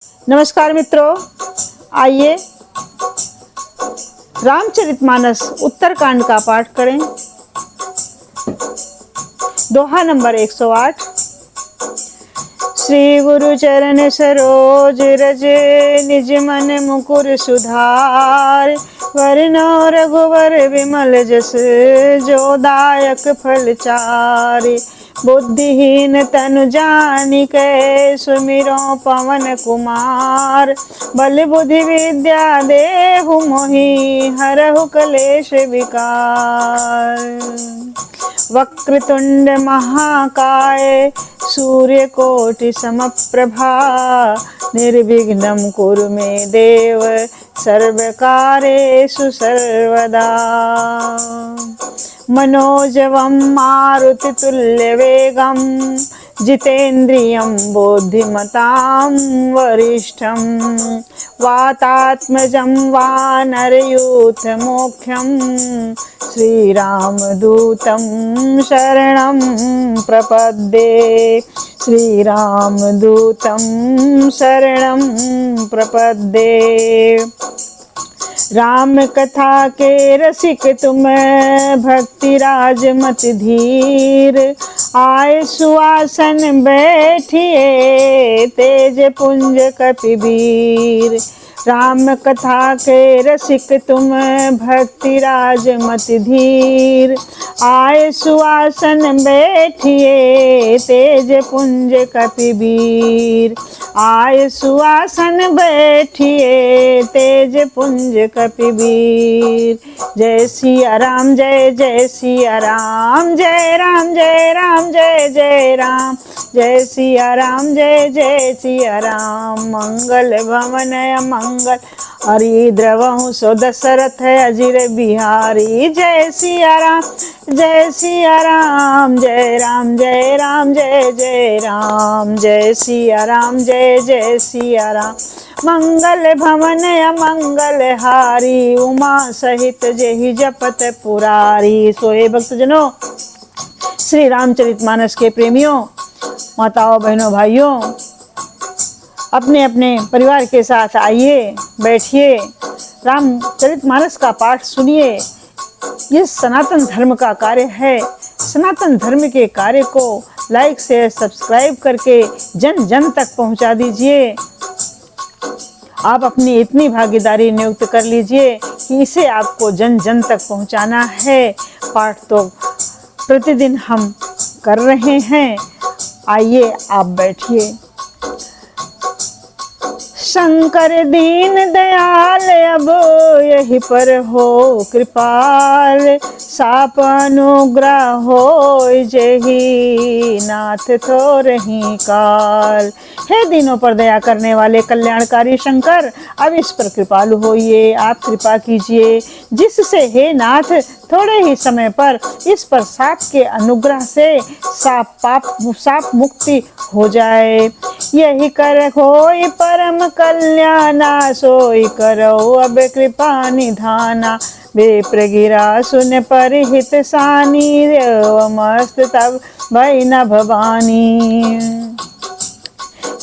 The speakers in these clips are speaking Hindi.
नमस्कार मित्रों, आइए रामचरितमानस उत्तरकांड का पाठ करें। दोहा नंबर 108। श्री गुरु चरण सरोज रज, निज मन मुकुर सुधार। वरनो रघुवर विमल जस, जो दायक फल चारि। बुद्धिहीन तनु जानिकै, सुमिरो पवन कुमार। बल बुद्धि विद्या देहु मोहि, हरहु कलेश विकार। वक्रतुंड महाकाय, सूर्यकोटि समप्रभा। निर्विघ्नं कुरु मे देव, सर्वकार्येषु सर्वदा। मनोजवं मारुतितुल्यवेगं, जितेन्द्रियं बुद्धिमतां वरिष्ठं। वातात्मजं वानरयूथमुख्यं, श्रीरामदूतं शरणं प्रपद्ये। श्रीरामदूतं शरणं प्रपद्ये। राम कथा के रसिक तुम, भक्ति राज मत धीर। आए सुआसन बैठिए, तेज पुंज कपिवीर। राम कथा के रसिक तुम, भक्ति राज मत धीर। आए सुआसन बैठिए, तेज पुंज कपिवीर। आए सुआसन बैठिए, तेज पुंज कपिवीर। जय सिया राम, जय जय सिया राम। जय राम जय राम, जय जय राम। जय सिया राम, जय जय सिया राम। मंगल भवन मंगल, हरि द्रवहु सो दशरथ अजिर बिहारी। जय सिया राम, जय सिया राम। जय राम जय राम, जय जय राम। जय सिया राम, जय जय सिया राम। मंगल भवन मंगल हारी, उमा सहित जेहि जपत पुरारी। सोए भक्तजनों, श्री रामचरितमानस के प्रेमियों, माताओं बहनों भाइयों, अपने अपने परिवार के साथ आइए, बैठिए, रामचरितमानस का पाठ सुनिए। ये सनातन धर्म का कार्य है। सनातन धर्म के कार्य को लाइक शेयर सब्सक्राइब करके जन जन तक पहुंचा दीजिए। आप अपनी इतनी भागीदारी नियुक्त कर लीजिए कि इसे आपको जन जन तक पहुंचाना है। पाठ तो प्रतिदिन हम कर रहे हैं। आइए, आप बैठिए। शंकर दीन दयाल, अब यही पर हो कृपाल। साप अनुग्रह हो जेहि, नाथ थोरहि काल। हे दीनों पर दया करने वाले कल्याणकारी शंकर, अब इस पर कृपालु होइए। आप कृपा कीजिए, जिससे हे नाथ थोड़े ही समय पर इस पर साप के अनुग्रह से साप मुक्ति हो जाए। यही कर होई परम कल्याणा, सोई करो अब कृपा निधाना। विप्र गिरा सुन परिहित सानी, मस्त तब भई न भवानी।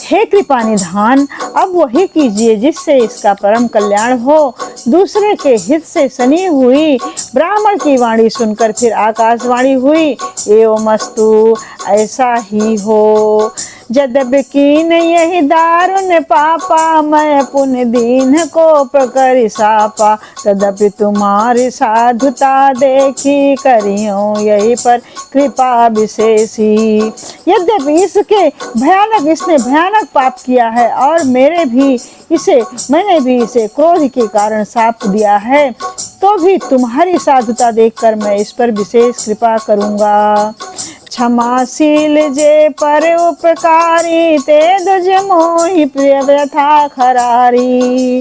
हे कृपा निधान, अब वही कीजिए जिससे इसका परम कल्याण हो। दूसरे के हित से सनी हुई ब्राह्मण की वाणी सुनकर फिर आकाशवाणी हुई, एवमस्तु ऐसा ही हो। जदब कीन यही दारुण पापा, मैं पुण्य दीन को प्रकर सापा। तदपि तुम्हारी साधुता देखी, करियो यही पर कृपा विशेषी। यद्यपि इसने भयानक पाप किया है और मैंने भी इसे क्रोध के कारण शाप दिया है, तो भी तुम्हारी साधुता देखकर मैं इस पर विशेष कृपा करूंगा। क्षमाशील जे पर उपकारी, ते दुज मोहि प्रिय व्यथा खरारी।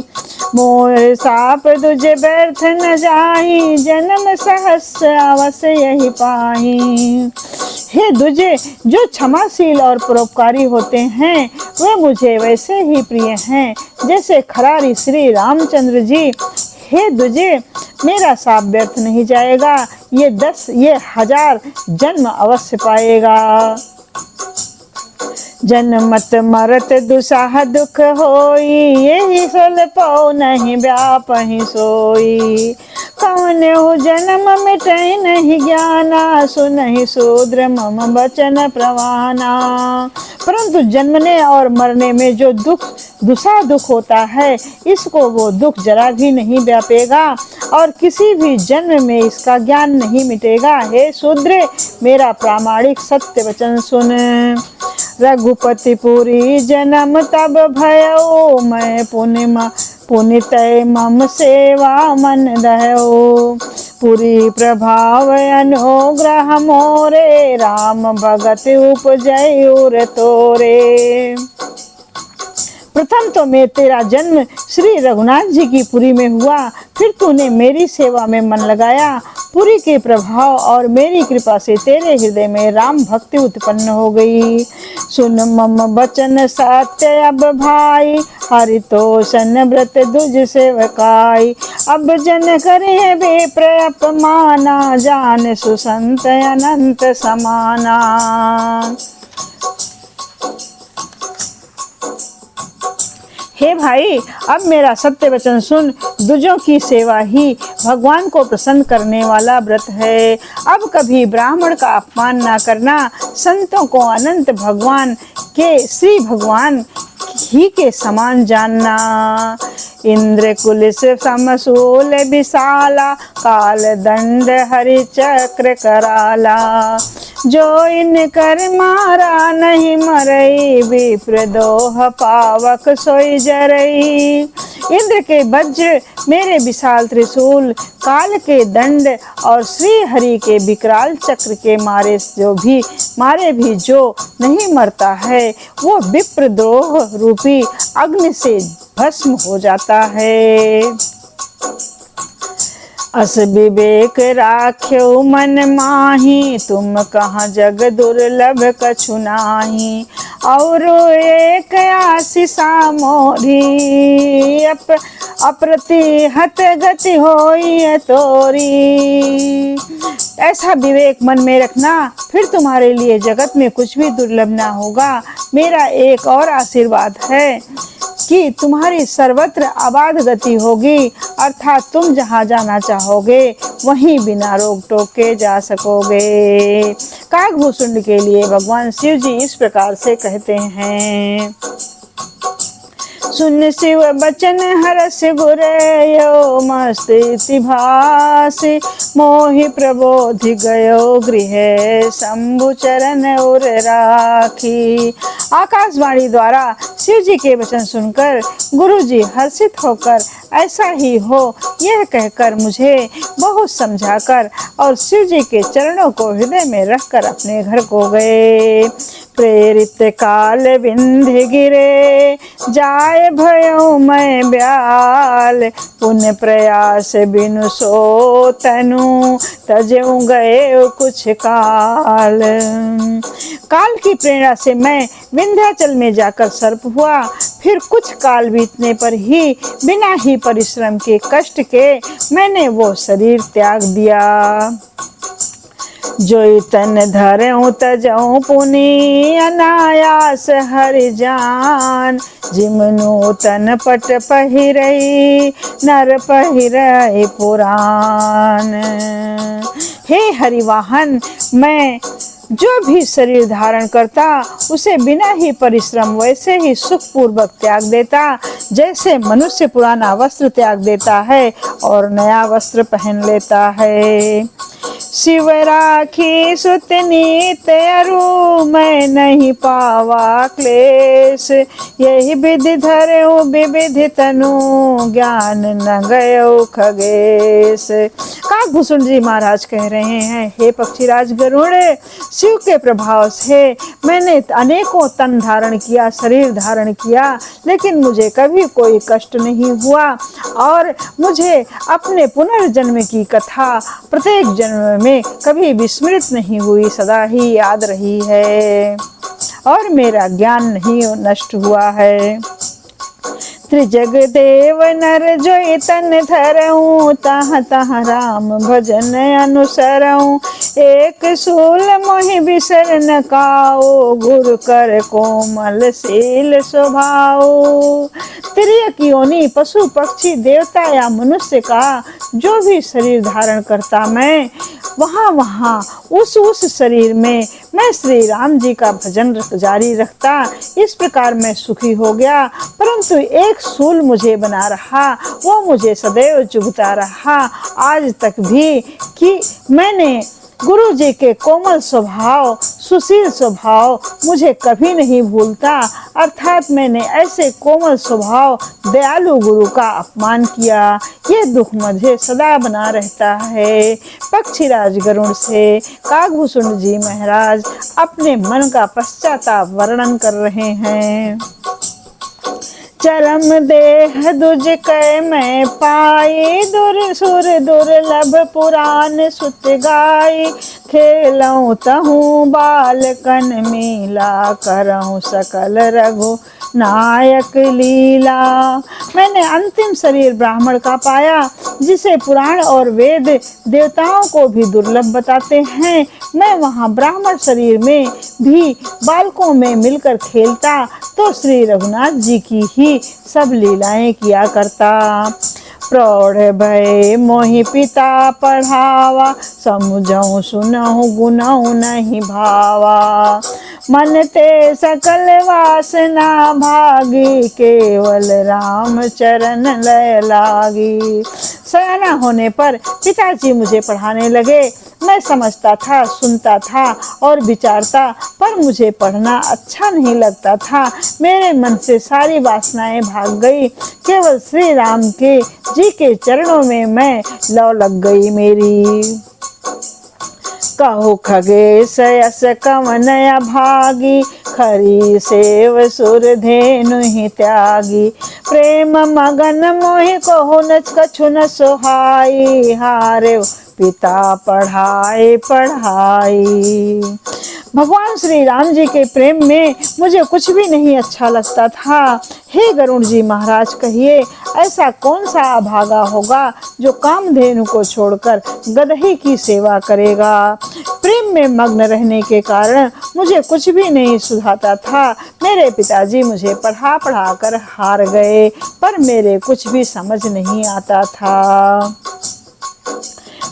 मोर साप दुज व्यर्थ न जाहि, जन्म सहस्र अवश्य यही पाहि। हे दुजे, जो क्षमाशील और परोपकारी होते हैं, वे मुझे वैसे ही प्रिय हैं जैसे खरारी श्री रामचंद्र जी। हे दुजे, मेरा साप व्यर्थ नहीं जाएगा, ये 10 ये 1000 जन्म अवश्य पाएगा। जन्मत मरत दुसाह दुख होई, यही सल पौ नहीं व्यापहि सोई। कौन हो जन्म मिटै नहीं ज्ञाना, सुनहि शूद्र मम बचन प्रवाना। परंतु जन्मने और मरने में जो दुसा दुख होता है, इसको वो दुख जरा भी नहीं व्यापेगा और किसी भी जन्म में इसका ज्ञान नहीं मिटेगा। हे शूद्र, मेरा प्रामाणिक सत्य वचन सुन। रघुपति पुरी जन्म तब भयो, मैं पुनित मम सेवा मन दयो। पुरी प्रभाव अनुग्रह मोरे, राम भगत उपजय तोरे। प्रथम तो मैं तेरा जन्म श्री रघुनाथ जी की पुरी में हुआ, फिर तूने मेरी सेवा में मन लगाया। पुरी के प्रभाव और मेरी कृपा से तेरे हृदय में राम भक्ति उत्पन्न हो गई। सुन मम बचन सत्य अब भाई, हरितोषण व्रत दुज सेवकाई। अब जन करे विप्र अपमाना, जान सुसंत अनंत समाना। हे भाई, अब मेरा सत्य वचन सुन। दुजों की सेवा ही भगवान को प्रसन्न करने वाला व्रत है। अब कभी ब्राह्मण का अपमान ना करना, संतों को अनंत भगवान के श्री भगवान ही के समान जानना। इंद्र कुलिस समसूल विशाला, काल दंड हरि चक्र कराला। जो इन कर मारा नहीं मरई, विप्र दोह पावक सोई जरई। इंद्र के वज्र, मेरे विशाल त्रिशूल, काल के दंड और श्री हरि के विकराल चक्र के मारे भी जो नहीं मरता है, वो विप्र द्रोह रूपी अग्नि से भस्म हो जाता है। अस विवेक राख्यो मन माही, तुम कहाँ जग दुर्लभ कछु नाही। और एक आशीषा मोरी, अप्रतिहत गति होई तोरी। ऐसा विवेक मन में रखना, फिर तुम्हारे लिए जगत में कुछ भी दुर्लभ ना होगा। मेरा एक और आशीर्वाद है कि तुम्हारी सर्वत्र आबाद गति होगी, अर्थात तुम जहाँ जाना चाहोगे वहीं बिना रोक टोक के जा सकोगे। काकभूषुंड के लिए भगवान शिव जी इस प्रकार से कहते हैं। सुन शिव बचन हरस गुरयो, मस्ति भासी मोहि प्रबोधि गयो गृह, शंभु चरण उर राखी। आकाशवाणी द्वारा शिव जी के वचन सुनकर गुरु जी हर्षित होकर ऐसा ही हो यह कहकर मुझे बहुत समझाकर और शिव जी के चरणों को हृदय में रखकर अपने घर को गए। प्रेरित काल विंध्य गिरे, जाय भयो मैं ब्याल। पुण्य प्रयास बिनु सो तनु, तजऊ गए कुछ काल। काल की प्रेरणा से मैं विंध्याचल में जाकर सर्प हुआ, फिर कुछ काल बीतने पर ही बिना ही परिश्रम के कष्ट के मैंने वो शरीर त्याग दिया। जोई तन धरऊं तजऊं पुनि, अनायास हरि जान। जिमनु तन पट पहिरई, नर पहिरई पुराण। हे हरिवाहन, मैं जो भी शरीर धारण करता उसे बिना ही परिश्रम वैसे ही सुखपूर्वक त्याग देता, जैसे मनुष्य पुराना वस्त्र त्याग देता है और नया वस्त्र पहन लेता है। शिव राखी सुत नीत अरु, मैं नहीं पावा क्लेश। यही विधि धरऊं विविधि तनु, ज्ञान न गयो खगेश। काकभूषुंड जी महाराज कह रहे हैं, हे पक्षीराज गरुड़, शिव के प्रभाव से मैंने अनेकों तन धारण किया, शरीर धारण किया, लेकिन मुझे कभी कोई कष्ट नहीं हुआ और मुझे अपने पुनर्जन्म की कथा प्रत्येक जन्म में कभी विस्मृत नहीं हुई, सदा ही याद रही है और मेरा ज्ञान नहीं नष्ट हुआ है। त्रिजगदेव नर जोई तन धरऊं, तहाँ तहाँ राम भजन अनुसरऊं। एक सूल मोहि बिसर न काओ, गुरु कर कोमल शील स्वभाव। तिर्यक योनि पशु पक्षी देवता या मनुष्य का जो भी शरीर धारण करता मैं, वहाँ वहाँ उस शरीर में मैं श्री राम जी का भजन जारी रखता। इस प्रकार मैं सुखी हो गया। परंतु एक सूल मुझे बना रहा, वो मुझे सदैव चुभता रहा आज तक भी, कि मैंने गुरु जी के कोमल स्वभाव, सुशील स्वभाव मुझे कभी नहीं भूलता। अर्थात मैंने ऐसे कोमल स्वभाव दयालु गुरु का अपमान किया, ये दुख मुझे सदा बना रहता है। पक्षीराज गरुड़ से काकभूषण जी महाराज अपने मन का पश्चाताप वर्णन कर रहे हैं। चरम देह दुज कै मैं पाई, दुर सुर दुर्लभ पुराण सुत गाई। खेलऊं तहूँ बालकन मीला, करऊं सकल रघु नायक लीला। मैंने अंतिम शरीर ब्राह्मण का पाया, जिसे पुराण और वेद देवताओं को भी दुर्लभ बताते हैं। मैं वहाँ ब्राह्मण शरीर में भी बालकों में मिलकर खेलता, तो श्री रघुनाथ जी की ही सब लीलाएं किया करता। प्रौढ़ भय मोहि पिता पढ़ावा, समझऊं सुनऊं गुनऊं नहीं भावा। मन ते सकल वासना भागी, केवल राम चरण लय लागी। सयाना होने पर पिताजी मुझे पढ़ाने लगे। मैं समझता था, सुनता था और विचारता, पर मुझे पढ़ना अच्छा नहीं लगता था। मेरे मन से सारी वासनाएं भाग गई। केवल श्री राम के जी के चरणों में मैं लौ लग गई मेरी। कहो खगेश यस कवन भागी, खरी सेव सुर धेनु ही त्यागी। प्रेम मगन मोहि कहो न कछु न सोहाई, हारे पिता पढ़ाई पढ़ाई। भगवान श्री राम जी के प्रेम में मुझे कुछ भी नहीं अच्छा लगता था। हे गरुड़ जी महाराज, कहिए ऐसा कौन सा अभागा होगा जो कामधेनु को छोड़कर गदही की सेवा करेगा। प्रेम में मग्न रहने के कारण मुझे कुछ भी नहीं सुझाता था। मेरे पिताजी मुझे पढ़ा पढ़ा कर हार गए, पर मेरे कुछ भी समझ नहीं आता था।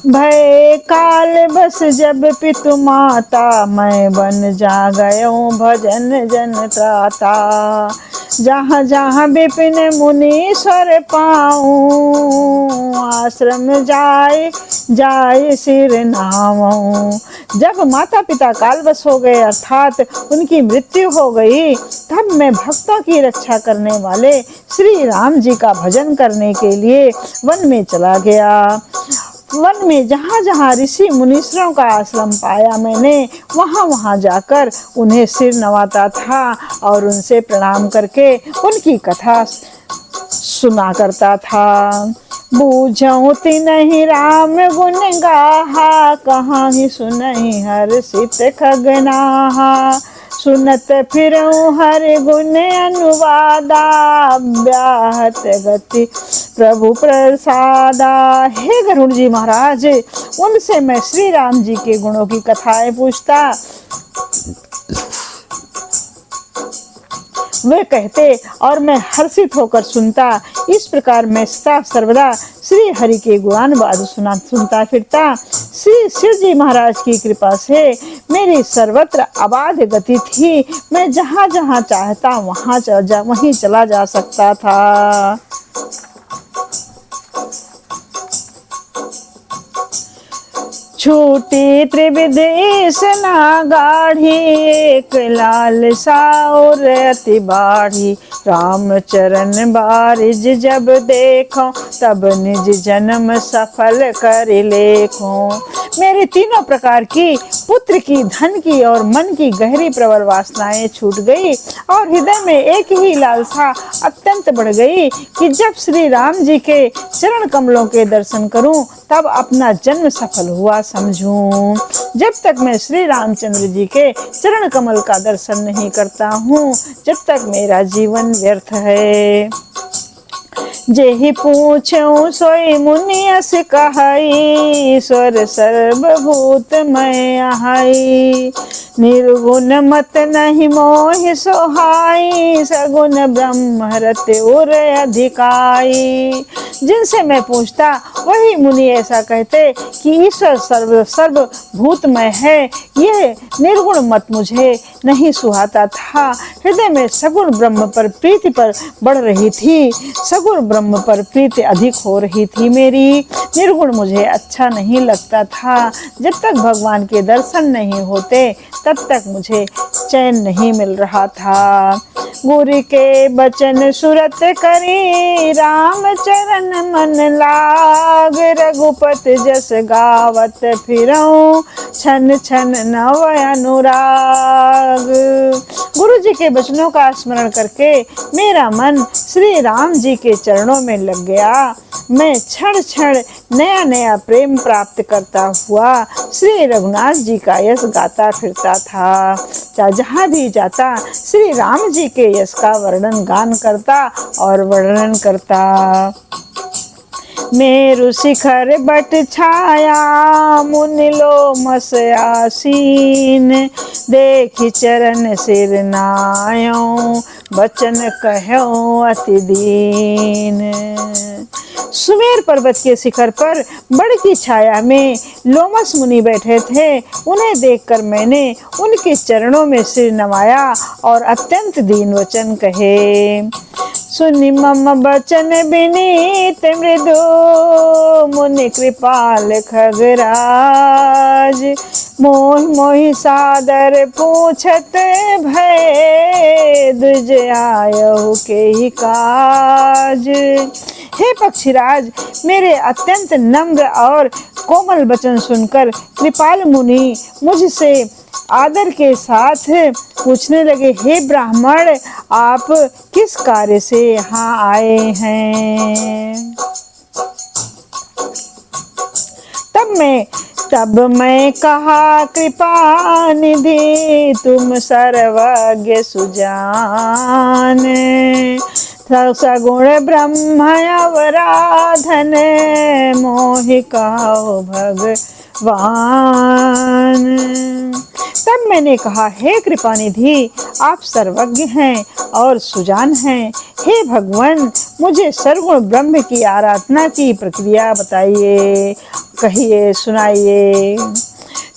भय काल बस जब पितु माता, मैं बन जा गयो भजन जन त्राता। जहाँ जहाँ विपिन मुनीश्वर पाऊँ, आश्रम जाए जाए सिर नामऊँ। जब माता पिता कालवश हो गए, अर्थात उनकी मृत्यु हो गई, तब मैं भक्तों की रक्षा करने वाले श्री राम जी का भजन करने के लिए वन में चला गया। वन में जहाँ जहाँ ऋषि मुनीश्वरों का आश्रम पाया, मैंने वहाँ वहाँ जाकर उन्हें सिर नवाता था और उनसे प्रणाम करके उनकी कथा सुना करता था। बूझऊं तिन्हि राम गुण गाहा, कहाँ ही सुनहि हर्षित खगनाहा। सुनत फिरऊं हरि गुण अनुवादा, ब्याहत गति प्रभु प्रसादा। हे गरुड़ जी महाराज, उनसे मैं श्री राम जी के गुणों की कथाएं पूछता। वे कहते और मैं हर्षित होकर सुनता। इस प्रकार मैं सदा सर्वदा श्री हरि के गुणानुवाद सुनता फिरता। श्री शिव जी महाराज की कृपा से मेरी सर्वत्र अबाध गति थी। मैं जहाँ जहाँ चाहता वहीं चला जा सकता था। छूटी त्रिविध इसना गाढ़ी, एक लाल साउर अति बाढ़ी। राम चरण बारिज जब देखो, तब निज जन्म सफल कर लेखो। मेरी तीनों प्रकार की, पुत्र की, धन की और मन की गहरी प्रबल वासनाएं छूट गई और हृदय में एक ही लालसा अत्यंत बढ़ गई कि जब श्री राम जी के चरण कमलों के दर्शन करूं, तब अपना जन्म सफल हुआ समझूं। जब तक मैं श्री रामचंद्र जी के चरण कमल का दर्शन नहीं करता हूँ, जब तक मेरा जीवन व्यर्थ है। जेहि पूछऊँ सोई मुनियस कहई, ईश्वर सर्वभूतमय आहई। निर्गुण मत नहीं मोहि सोहाई, सगुण ब्रह्म रति उर अधिकाई। जिनसे मैं पूछता वही मुनि ऐसा कहते कि ईश्वर सर्वभूतमय है। यह निर्गुण मत मुझे नहीं सुहाता था। हृदय में सगुण ब्रह्म पर प्रीति पर बढ़ रही थी, सगुण ब्रह्म पर प्रीति अधिक हो रही थी मेरी। निर्गुण मुझे अच्छा नहीं लगता था। जब तक भगवान के दर्शन नहीं होते तब तक मुझे चैन नहीं मिल रहा था। गुरु के बचन सुरत करी, राम चरण मन लाग। रघुपति जस गावत फिरऊं, छन छन नव अनुराग। गुरु जी के वचनों का स्मरण करके मेरा मन श्री राम जी के चरणों में लग गया। मैं क्षण क्षण नया नया प्रेम प्राप्त करता हुआ श्री रघुनाथ जी का यश गाता फिरता था। जहाँ भी जाता श्री राम जी के यश का वर्णन गान करता और वर्णन करता। मेरु शिखर बट छाया, मुनि लोमस आसीन। देखि चरण सिर नायों, बचन कहो अति दीन। सुमेर पर्वत के शिखर पर बड़ की छाया में लोमस मुनि बैठे थे। उन्हें देखकर मैंने उनके चरणों में सिर नवाया और अत्यंत दीन वचन कहे। सुनि मम बचन विनीत मृदु, मुनि कृपाल खगराज। मोहि मोहि सादर पूछत भय, दुज आयहु के ही काज। हे पक्षीराज, मेरे अत्यंत नम्र और कोमल वचन सुनकर कृपाल मुनि मुझसे आदर के साथ पूछने लगे, हे ब्राह्मण, आप किस कार्य से यहाँ आए हैं? तब मैं कहा, कृपा निधि तुम सर्वज्ञ सुजान। सगुण ब्रह्म अवराधन, मोहि कहो भगवान। तब मैंने कहा, हे कृपानिधि, आप सर्वज्ञ हैं और सुजान हैं। हे भगवान, मुझे सर्वगुण ब्रह्म की आराधना की प्रक्रिया बताइए, कहिए, सुनाइए।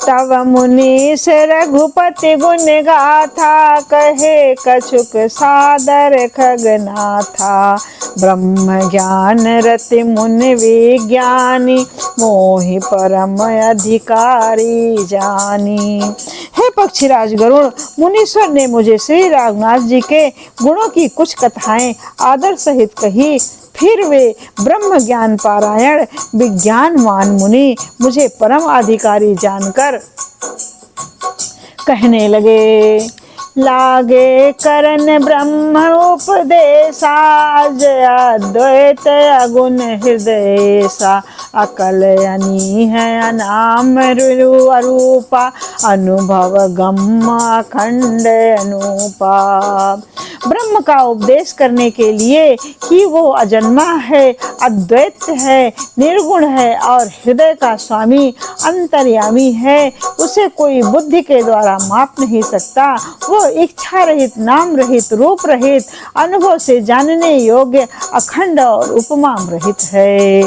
तब मुनीश रघुपति गुण गाथा, कहे कछुक सादर खगनाथा। ब्रह्म ज्ञान रति मुनि विज्ञानी, मोहि परम अधिकारी जानी। हे पक्षीराज गरुड़, मुनीश्वर ने मुझे श्री रघुनाथ जी के गुणों की कुछ कथाएं आदर सहित कही। फिर वे ब्रह्म ज्ञान पारायण विज्ञानवान मुनि मुझे परम अधिकारी जानकर कहने लगे। लागे करन ब्रह्म उपदेशा, अद्वैत अगुण हृदयसा। अकल अनी है अनाम अरूपा, अनुभव गम अखंड अनूपा। ब्रह्म का उपदेश करने के लिए कि वो अजन्मा है, अद्वैत है, निर्गुण है और हृदय का स्वामी अंतर्यामी है, उसे कोई बुद्धि के द्वारा माप नहीं सकता। वो इच्छा रहित, नाम रहित, रूप रहित, अनुभव से जानने योग्य, अखंड और उपमाम रहित है।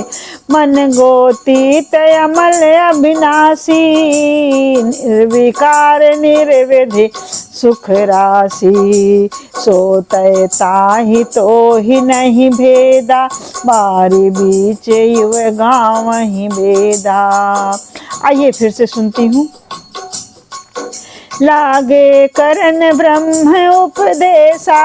मन गोतीत अमल अविनाशी, निर्विकार निर्विधि सुख राशि। सोतय ताहि तो ही नहीं भेदा, बारी बीच युव गाँव ही बेदा। आइए फिर से सुनती हूँ। लागे करन ब्रह्म उपदेशा,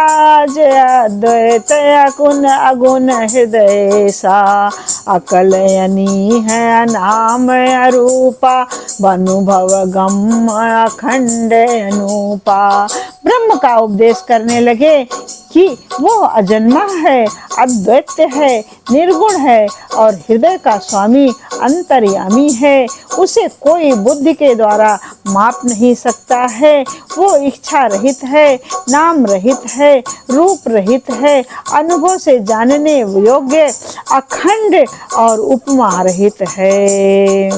अद्वैत अगुण हृदयसा। अकल अनी है अनाम अरूपा, अनुभव गम अखंड अनूपा। ब्रह्म का उपदेश करने लगे कि वो अजन्मा है, अद्वैत है, निर्गुण है और हृदय का स्वामी अंतर्यामी है। उसे कोई बुद्धि के द्वारा माप नहीं सकता है। वो इच्छा रहित है, नाम रहित है, रूप रहित है, अनुभव से जानने योग्य, अखंड और उपमा रहित है।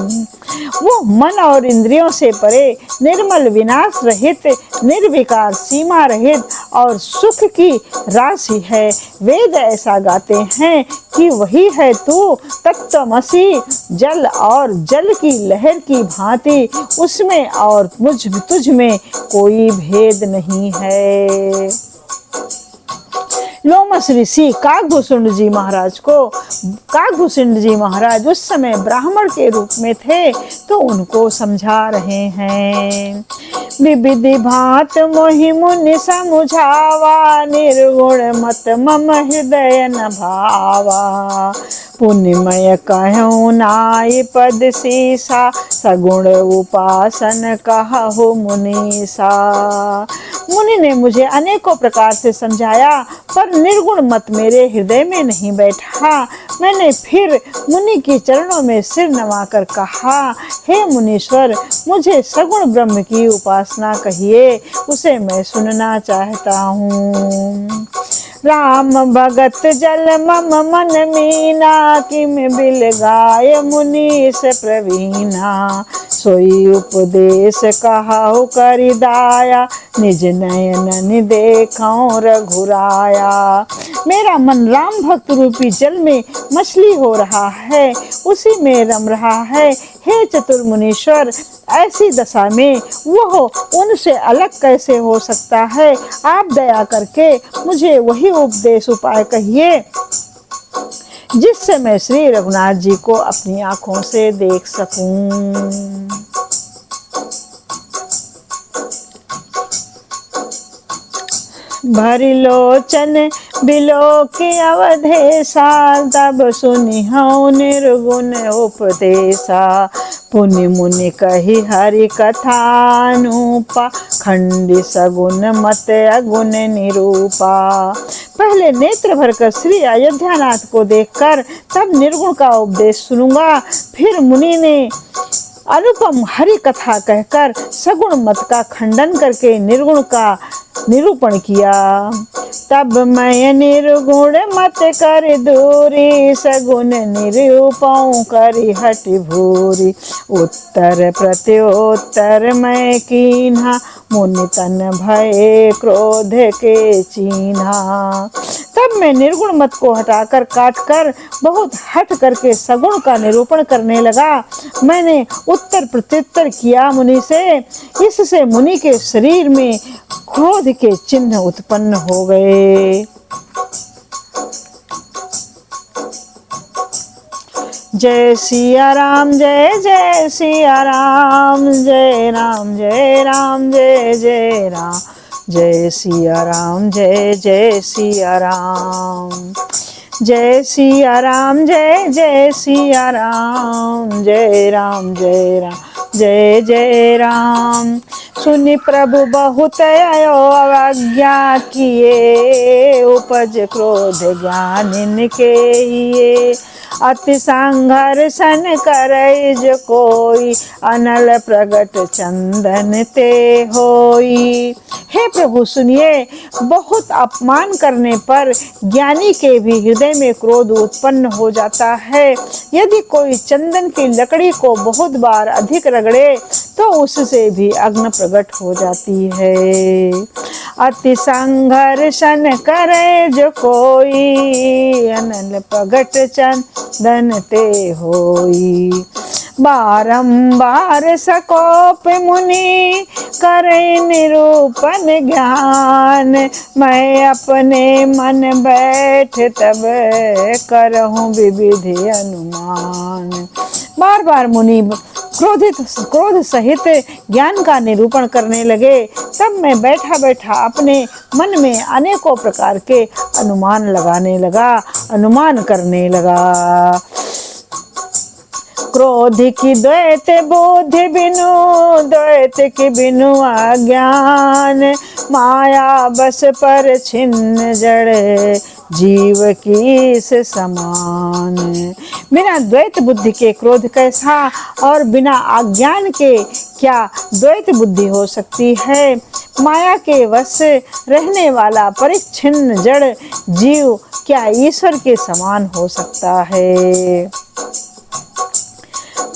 वो मन और इंद्रियों से परे, निर्मल, विनाश रहित, निर्विकार, सीमा रहित और सुख की राशि है। वेद ऐसा गाते हैं कि वही है तू तत्त्वमसि, जल और जल की लहर की भांति, उसमें और तुझ में कोई भेद नहीं है। लोमस ऋषि काकभूषुंड जी महाराज को, काकभूषुंड जी महाराज उस समय ब्राह्मण के रूप में थे, तो उनको समझा रहे हैं। विविधि भांत मोहि मुनि समुझावा, निर्गुण मत मम हृदय न भावा। पुण्यमय कहूँ नाई पद सीसा, सगुण उपासन कहु मुनीसा। मुनि ने मुझे अनेकों प्रकार से समझाया, पर निर्गुण मत मेरे हृदय में नहीं बैठा। मैंने फिर मुनि के चरणों में सिर नवाकर कहा, हे मुनीश्वर, मुझे सगुण ब्रह्म की उपासना कहिए, उसे मैं सुनना चाहता हूँ। राम भगत जल मम मन मीना, किम बिल गाय मुनीश प्रवीणा। सोई उपदेश कहाऊ करि दाया, निज नयन देखऊं रघुराया। मेरा मन राम भक्त रूपी जल में मछली हो रहा है, उसी में रम रहा है। हे चतुर मुनीश्वर, ऐसी दशा में वह उनसे अलग कैसे हो सकता है? आप दया करके मुझे वही उपदेश उपाय कहिए, जिससे मैं श्री रघुनाथ जी को अपनी आंखों से देख सकूं। भरी लोचन बिलो की अवधेशा, तब सुनिहु निर्गुण उपदेशा। पुनि मुनि कही हरि कथानुपा, खंडी सगुण मत अगुण निरूपा। पहले नेत्र भरकर श्री अयोध्यानाथ को देखकर तब निर्गुण का उपदेश सुनूंगा। फिर मुनि ने अनुपम हरि कथा कहकर सगुण मत का खंडन करके निर्गुण का निरूपण किया। तब मैं निर्गुण मत कर दूरी, सगुण निरूपण करि हट भूरी। उत्तर प्रत्युत्तर मैं कीन्हा, मुनि तन भय क्रोध के चीन्हा। तब मैं निर्गुण मत को हटाकर काटकर बहुत हट करके सगुण का निरूपण करने लगा। मैंने उत्तर प्रत्युत्तर किया मुनि से, इससे मुनि के शरीर में क्रोध के चिन्ह उत्पन्न हो गए। जय सिया राम, जय जय सिया राम, जय राम जय राम, जय जय राम, जय सिया राम, जय जय सिया राम। जय सिया राम, जय जय सिया राम, जय राम जय राम, जय जय राम। सुनि प्रभु बहुत आयो अवज्ञा किए, उपज क्रोध ज्ञान के ये। अति संघर्षण करे जो कोई, अनल प्रगट चंदन ते होई। हे प्रभु सुनिए, बहुत अपमान करने पर ज्ञानी के भी हृदय में क्रोध उत्पन्न हो जाता है। यदि कोई चंदन की लकड़ी को बहुत बार अधिक रगड़े तो उससे भी अग्नि प्रकट हो जाती है। अति संघर्षण करे जो कोई, अनल प्रगट चंदन ते होई। बारंबार सकोप मुनि करे निरूपण ज्ञान, मैं अपने मन बैठ तब करहूँ विविधि अनुमान। बार बार मुनि क्रोध सहित ज्ञान का निरूपण करने लगे। तब मैं बैठा बैठा अपने मन में अनेकों प्रकार के अनुमान लगाने लगा, अनुमान करने लगा। क्रोध की द्वैत बुद्धि बिनु, द्वैत के बिनु अज्ञान, माया बस पर छिन्न जड़, जीव की से समान। बिना द्वैत बुद्धि के क्रोध कैसा, और बिना अज्ञान के क्या द्वैत बुद्धि हो सकती है। माया के वश रहने वाला परिच्छिन्न जड़ जीव क्या ईश्वर के समान हो सकता है।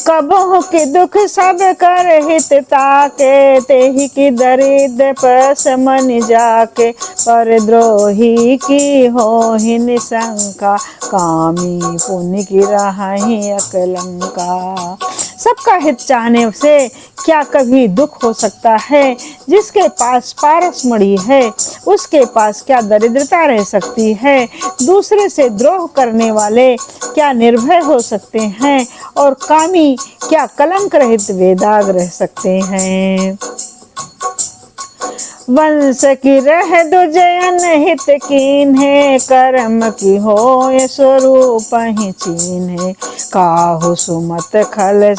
कबहु के दुख सब कर हित ताके, तेहि की दरिद्र पस मन जाके, पर द्रोही की होहि निशंका, कामी पुण्य की राहि अकलंका। सबका हित चाहने से क्या कभी दुख हो सकता है। जिसके पास पारसमणि है उसके पास क्या दरिद्रता रह सकती है। दूसरे से द्रोह करने वाले क्या निर्भय हो सकते हैं, और कामी क्या कलंक रहित वेदाग रह सकते हैं। वंश की रह दुजयन हित कीन है, कर्म की हो स्वरूप ही चीन है। काहु सुमत खल,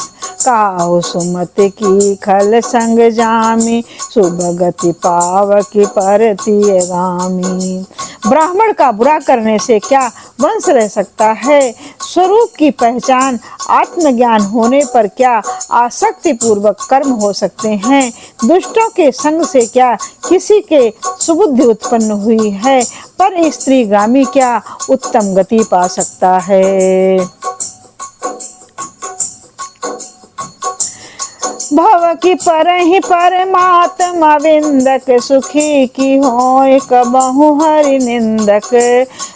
काहु सुमत की खल संग जामी, शुभ गति पावकी परतीय गामी। ब्राह्मण का बुरा करने से क्या वंश रह सकता है। स्वरूप की पहचान आत्मज्ञान होने पर क्या आसक्ति पूर्वक कर्म हो सकते हैं। दुष्टों के संग से क्या किसी के सुबुद्धि उत्पन्न हुई है, पर स्त्री गामी क्या उत्तम गति पा सकता है। भव की परहि परमात्मा विंदक, सुखी की होय कबहु हरि निंदक।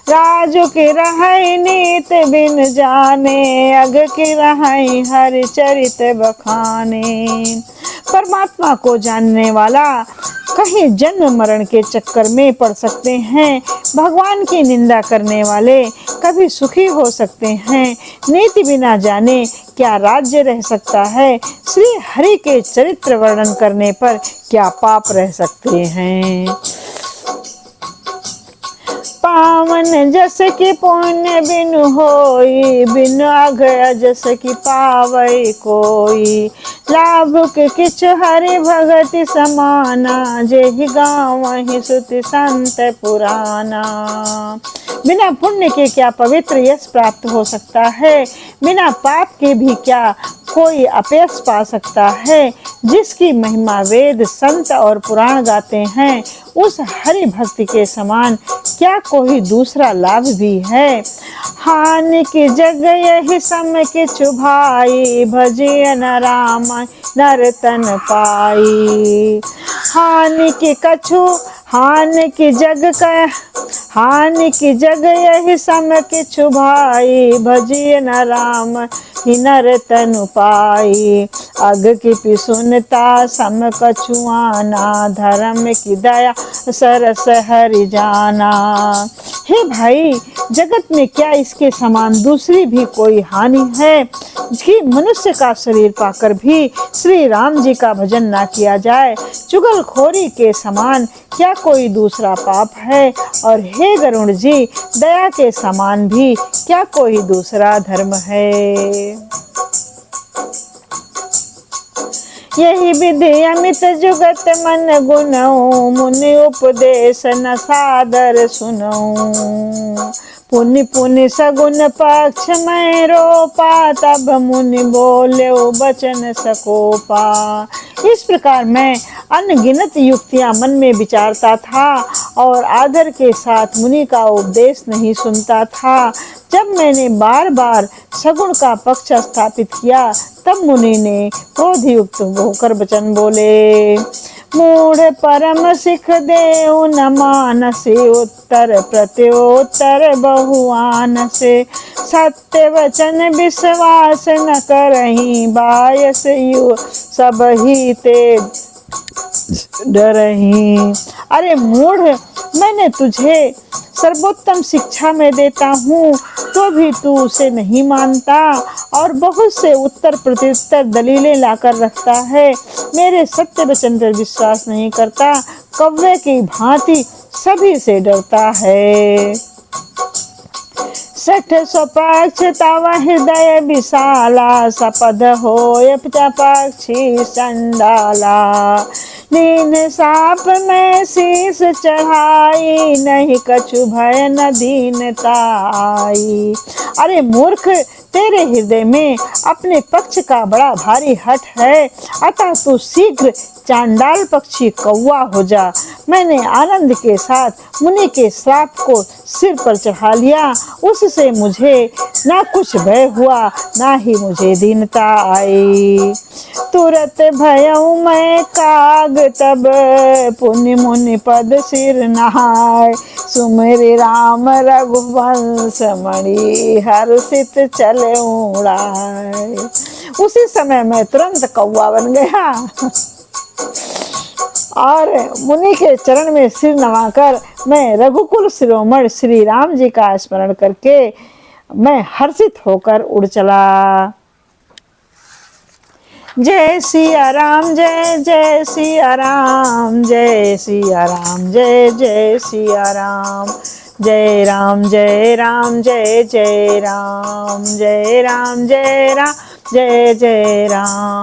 राजु की रहै नीत बिन जाने, अग की रहै हरि चरित बखाने। परमात्मा को जानने वाला कहीं जन्म मरण के चक्कर में पड़ सकते हैं। भगवान की निंदा करने वाले कभी सुखी हो सकते हैं। नीति बिना जाने क्या राज्य रह सकता है। श्री हरि के चरित्र वर्णन करने पर क्या पाप रह सकते हैं। पावन जस की पुण्य बिनु होई, बिनु अघ जस की पावई कोई। लाभ के किछ हरि भगति समाना, जेहि गावहि श्रुति संत पुराना। बिना पुण्य के क्या पवित्र यश प्राप्त हो सकता है। बिना पाप के भी क्या कोई अपयश पा सकता है। जिसकी महिमा वेद संत और पुराण गाते हैं, उस हरि भक्ति के समान क्या कोई दूसरा लाभ भी है। हानि की जग यही सम किछु भाई, भजिय न राम नर तन पाई। हानि की कछु, हानि की जग का, हानि की जग यही सम किछु भाई, भजिय न राम ही नर तनु पाई। अग की पिसुनता सम कछुआना, धर्म की दया सरस हरि जाना। हे भाई, जगत में क्या इसके समान दूसरी भी कोई हानि है कि मनुष्य का शरीर पाकर भी श्री राम जी का भजन ना किया जाए। चुगलखोरी के समान क्या कोई दूसरा पाप है। और हे गरुण जी, दया के समान भी क्या कोई दूसरा धर्म है। यही विधि अमित जुगत मन गुनऊ, मुनि उपदेश न सादर सुनऊ। पुनि पुनि सगुन पक्ष में रोपा, तब मुनि बोले बचन सकोपा। इस प्रकार मैं अनगिनत युक्तियां मन में विचारता था और आदर के साथ मुनि का उपदेश नहीं सुनता था। जब मैंने बार बार सगुण का पक्ष स्थापित किया, तब मुनि ने क्रोधयुक्त होकर वचन बोले। मूढ़ परम सिख देउ न मानसी, उत्तर प्रत्युत्तर बहुआन से। सत्य वचन विश्वास न करही, बायस यु सब ही ते डरही। अरे मूढ़, मैंने तुझे सर्वोत्तम शिक्षा में देता हूँ तो भी तू उसे नहीं मानता और बहुत से उत्तर प्रत्युत्तर दलीलें लाकर रखता है। मेरे सत्य वचन पर विश्वास नहीं करता, कौवे की भांति सभी से डरता है। सठ स्वपक्ष तव हृदय विशाला, सपद होय पक्षी संडाला। दीन साप में शीस चढ़ाई, नहीं कछु भय न दीनता आई। अरे मूर्ख, तेरे हृदय में अपने पक्ष का बड़ा भारी हठ है, अतः तू शीघ्र चांडाल पक्षी कौवा हो जा। मैंने आनंद के साथ मुनि के श्राप को सिर पर चढ़ा लिया, उससे मुझे ना कुछ भय हुआ, ना ही मुझे दीनता आई। तुरत भयऊ मैं काग, तब पुण्य मुनि पद सिर नहाय। सुमिरि राम रघुवंश मणि, हर्षित चले उड़ाय। उसी समय मैं तुरंत कौवा बन गया और मुनि के चरण में सिर नवाकर मैं रघुकुल शिरोमणि श्री राम जी का स्मरण करके मैं हर्षित होकर उड़ चला। जय सिया राम, जय जय सिया राम, जय सिया राम, जय जय सिया राम। जय राम जय राम, जय जय राम, जय राम जय राम, जय जय राम।